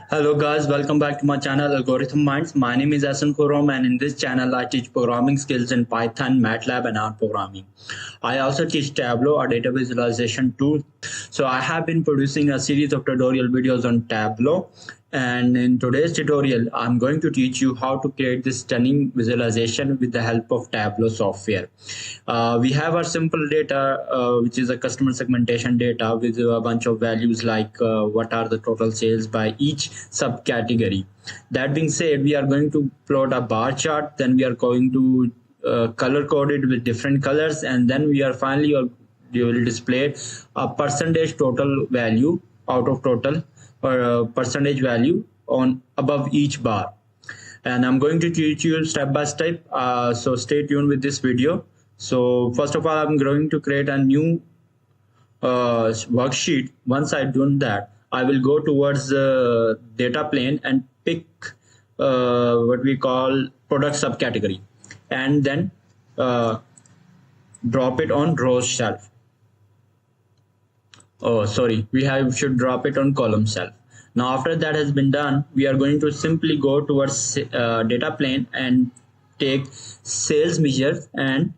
Hello guys, welcome back to my channel Algorithm Minds. My name is Asan Khurram and in this channel I teach programming skills in Python, MATLAB and R programming. I also teach Tableau, a data visualization tool. So I have been producing a series of tutorial videos on Tableau, and in today's tutorial I'm going to teach you how to create this stunning visualization with the help of Tableau software. We have our simple data which is a customer segmentation data with a bunch of values like what are the total sales by each subcategory. That being said, we are going to plot a bar chart, then we are going to color code it with different colors, and then we are finally you will display a percentage total value out of total or a percentage value on above each bar. And I'm going to teach you step by step, so stay tuned with this video. So first of all, I'm going to create a new worksheet. Once I've done that, I will go towards the data plane and pick what we call product subcategory, and then drop it on rows shelf. Oh, sorry, should drop it on column shelf. Now after that has been done, we are going to simply go towards data plane and take sales measure and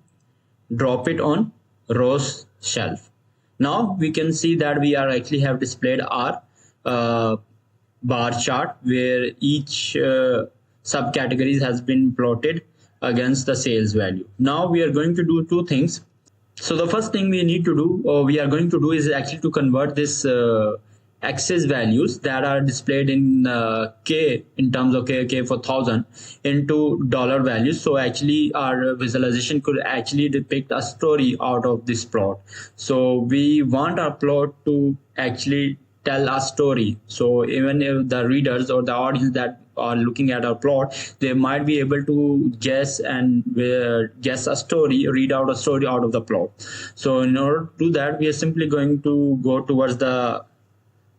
drop it on rows shelf. Now we can see that we are actually have displayed our bar chart where each subcategories has been plotted against the sales value. Now we are going to do two things. So the first thing we need to do, or we are going to do, is actually to convert this access values that are displayed in K in terms of K for 1000 into dollar values. So actually our visualization could actually depict a story out of this plot. So we want our plot to actually tell a story. So even if the readers or the audience that are looking at our plot, they might be able to guess and guess a story, read out a story out of the plot. So in order to do that, we are simply going to go towards the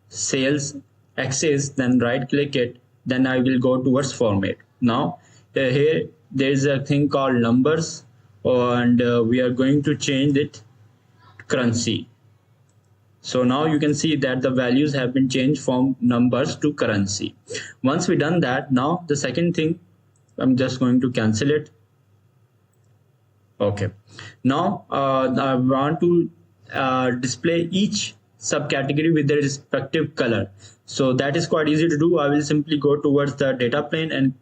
sales axis, then right click it, then I will go towards format. Now here there is a thing called numbers, and we are going to change it to currency. So now you can see that the values have been changed from numbers to currency. Once we done that, now the second thing, I'm just going to cancel it. Okay, now I want to display each subcategory with their respective color. So that is quite easy to do. I will simply go towards the data plane and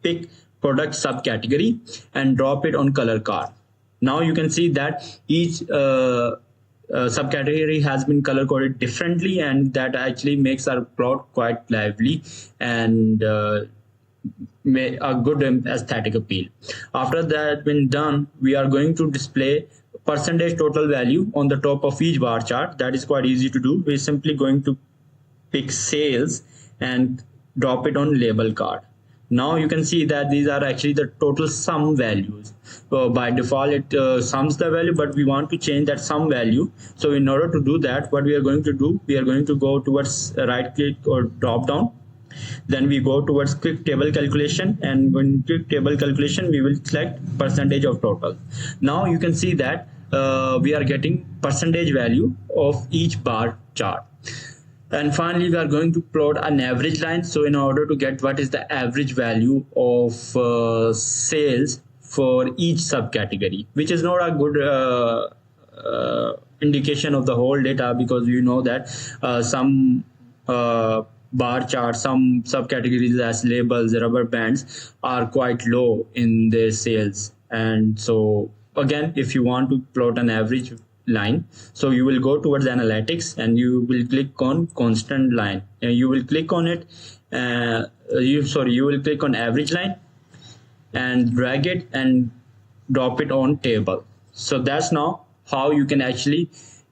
pick product subcategory and drop it on color card. Now you can see that each subcategory has been color coded differently, and that actually makes our plot quite lively and a good aesthetic appeal. After that been done, we are going to display percentage total value on the top of each bar chart. That is quite easy to do. We're simply going to pick sales and drop it on label card. Now you can see that these are actually the total sum values. By default it sums the value, but we want to change that sum value. So in order to do that, what we are going to do, we are going to go towards right click or drop down. Then we go towards quick table calculation, and when quick table calculation we will select percentage of total. Now you can see that we are getting percentage value of each bar chart. And finally we are going to plot an average line. So in order to get what is the average value of sales for each subcategory, which is not a good indication of the whole data, because you know that some bar charts, some subcategories as labels, rubber bands are quite low in their sales. And so again, if you want to plot an average line, so you will go towards analytics and you will click on constant line, and you will click on it, you will click on average line and drag it and drop it on table. So that's now how you can actually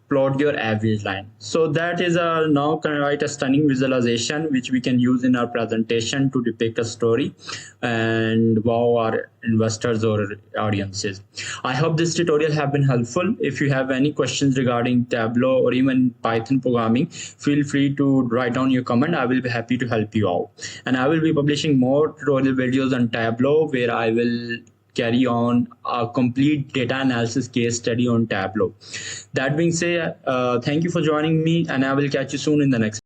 plot your average line. So that is now quite a stunning visualization which we can use in our presentation to depict a story and wow our investors or audiences. I hope this tutorial have been helpful. If you have any questions regarding Tableau or even Python programming, feel free to write down your comment. I will be happy to help you out. And I will be publishing more tutorial videos on Tableau, where I will carry on a complete data analysis case study on Tableau. That being said, thank you for joining me, and I will catch you soon in the next